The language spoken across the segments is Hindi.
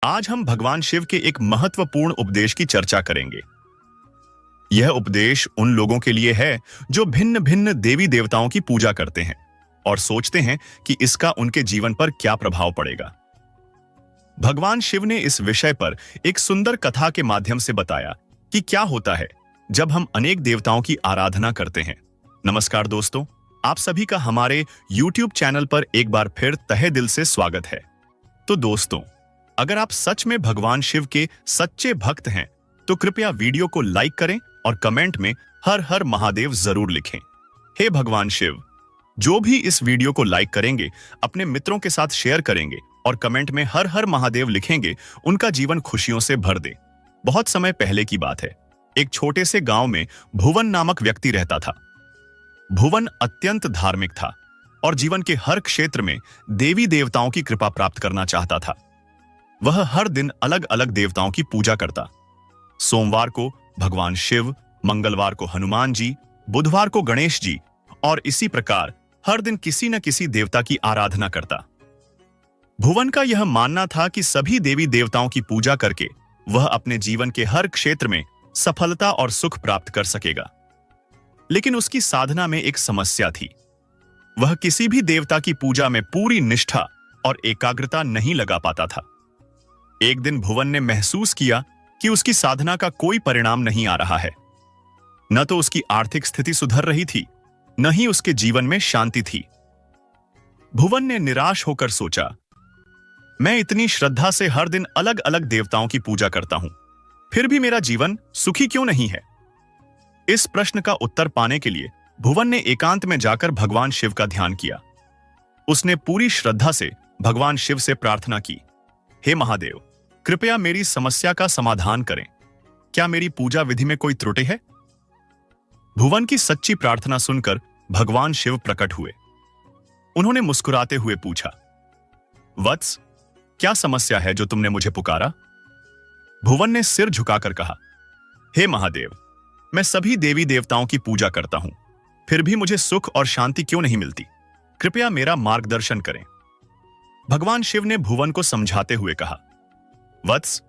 आज हम भगवान शिव के एक महत्वपूर्ण उपदेश की चर्चा करेंगे। यह उपदेश उन लोगों के लिए है जो भिन्न भिन्न देवी देवताओं की पूजा करते हैं और सोचते हैं कि इसका उनके जीवन पर क्या प्रभाव पड़ेगा। भगवान शिव ने इस विषय पर एक सुंदर कथा के माध्यम से बताया कि क्या होता है जब हम अनेक देवताओं की आराधना करते हैं। नमस्कार दोस्तों, आप सभी का हमारे YouTube चैनल पर एक बार फिर तहे दिल से स्वागत है। तो दोस्तों, अगर आप सच में भगवान शिव के सच्चे भक्त हैं तो कृपया वीडियो को लाइक करें और कमेंट में हर हर महादेव जरूर लिखें। हे भगवान शिव, जो भी इस वीडियो को लाइक करेंगे, अपने मित्रों के साथ शेयर करेंगे और कमेंट में हर हर महादेव लिखेंगे, उनका जीवन खुशियों से भर दे। बहुत समय पहले की बात है, एक छोटे से गांव में भुवन नामक व्यक्ति रहता था। भुवन अत्यंत धार्मिक था और जीवन के हर क्षेत्र में देवी देवताओं की कृपा प्राप्त करना चाहता था। वह हर दिन अलग अलग देवताओं की पूजा करता। सोमवार को भगवान शिव, मंगलवार को हनुमान जी, बुधवार को गणेश जी और इसी प्रकार हर दिन किसी न किसी देवता की आराधना करता। भुवन का यह मानना था कि सभी देवी देवताओं की पूजा करके वह अपने जीवन के हर क्षेत्र में सफलता और सुख प्राप्त कर सकेगा। लेकिन उसकी साधना में एक समस्या थी। वह किसी भी देवता की पूजा में पूरी निष्ठा और एकाग्रता नहीं लगा पाता था। एक दिन भुवन ने महसूस किया कि उसकी साधना का कोई परिणाम नहीं आ रहा है। न तो उसकी आर्थिक स्थिति सुधर रही थी, न ही उसके जीवन में शांति थी। भुवन ने निराश होकर सोचा, मैं इतनी श्रद्धा से हर दिन अलग अलग देवताओं की पूजा करता हूं, फिर भी मेरा जीवन सुखी क्यों नहीं है? इस प्रश्न का उत्तर पाने के लिए भुवन ने एकांत में जाकर भगवान शिव का ध्यान किया। उसने पूरी श्रद्धा से भगवान शिव से प्रार्थना की, हे महादेव, कृपया मेरी समस्या का समाधान करें। क्या मेरी पूजा विधि में कोई त्रुटि है? भुवन की सच्ची प्रार्थना सुनकर भगवान शिव प्रकट हुए। उन्होंने मुस्कुराते हुए पूछा, वत्स, क्या समस्या है जो तुमने मुझे पुकारा? भुवन ने सिर झुकाकर कहा, हे महादेव, मैं सभी देवी देवताओं की पूजा करता हूं, फिर भी मुझे सुख और शांति क्यों नहीं मिलती? कृपया मेरा मार्गदर्शन करें। भगवान शिव ने भुवन को समझाते हुए कहा, वत्स,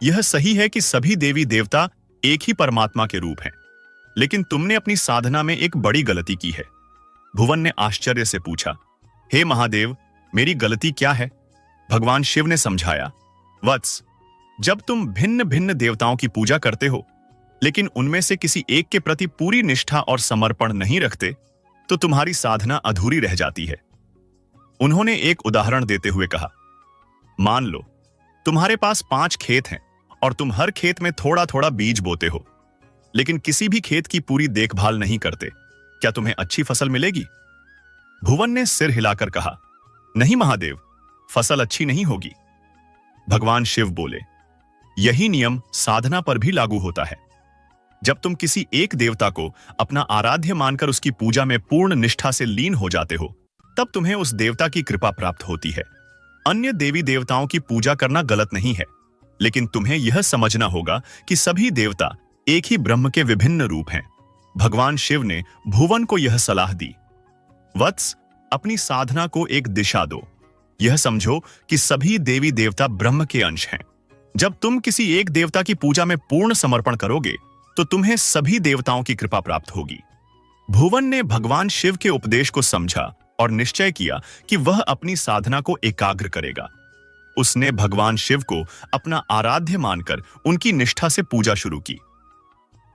यह सही है कि सभी देवी देवता एक ही परमात्मा के रूप हैं, लेकिन तुमने अपनी साधना में एक बड़ी गलती की है। भुवन ने आश्चर्य से पूछा, हे महादेव, मेरी गलती क्या है? भगवान शिव ने समझाया, वत्स, जब तुम भिन्न भिन्न देवताओं की पूजा करते हो लेकिन उनमें से किसी एक के प्रति पूरी निष्ठा और समर्पण नहीं रखते, तो तुम्हारी साधना अधूरी रह जाती है। उन्होंने एक उदाहरण देते हुए कहा, मान लो तुम्हारे पास 5 खेत हैं और तुम हर खेत में थोड़ा थोड़ा बीज बोते हो, लेकिन किसी भी खेत की पूरी देखभाल नहीं करते, क्या तुम्हें अच्छी फसल मिलेगी? भुवन ने सिर हिलाकर कहा, नहीं महादेव, फसल अच्छी नहीं होगी। भगवान शिव बोले, यही नियम साधना पर भी लागू होता है। जब तुम किसी एक देवता को अपना आराध्य मानकर उसकी पूजा में पूर्ण निष्ठा से लीन हो जाते हो, तब तुम्हें उस देवता की कृपा प्राप्त होती है। अन्य देवी देवताओं की पूजा करना गलत नहीं है, लेकिन तुम्हें यह समझना होगा कि सभी देवता एक ही ब्रह्म के विभिन्न रूप हैं। भगवान शिव ने भुवन को यह सलाह दी, वत्स, अपनी साधना को एक दिशा दो। यह समझो कि सभी देवी देवता ब्रह्म के अंश हैं। जब तुम किसी एक देवता की पूजा में पूर्ण समर्पण करोगे तो तुम्हें सभी देवताओं की कृपा प्राप्त होगी। भुवन ने भगवान शिव के उपदेश को समझा और निश्चय किया कि वह अपनी साधना को एकाग्र करेगा। उसने भगवान शिव को अपना आराध्य मानकर उनकी निष्ठा से पूजा शुरू की।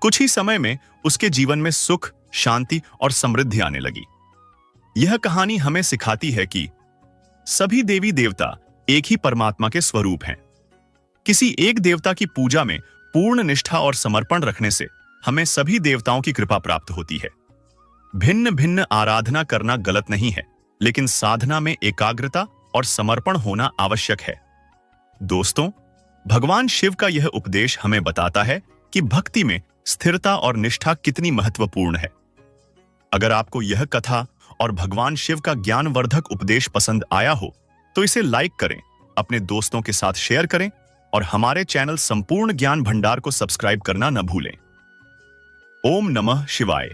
कुछ ही समय में उसके जीवन में सुख, शांति और समृद्धि आने लगी। यह कहानी हमें सिखाती है कि सभी देवी देवता एक ही परमात्मा के स्वरूप हैं। किसी एक देवता की पूजा में पूर्ण निष्ठा और समर्पण रखने से हमें सभी देवताओं की कृपा प्राप्त होती है। भिन्न भिन्न आराधना करना गलत नहीं है, लेकिन साधना में एकाग्रता और समर्पण होना आवश्यक है। दोस्तों, भगवान शिव का यह उपदेश हमें बताता है कि भक्ति में स्थिरता और निष्ठा कितनी महत्वपूर्ण है। अगर आपको यह कथा और भगवान शिव का ज्ञानवर्धक उपदेश पसंद आया हो तो इसे लाइक करें, अपने दोस्तों के साथ शेयर करें और हमारे चैनल संपूर्ण ज्ञान भंडार को सब्सक्राइब करना न भूलें। ओम नमः शिवाय।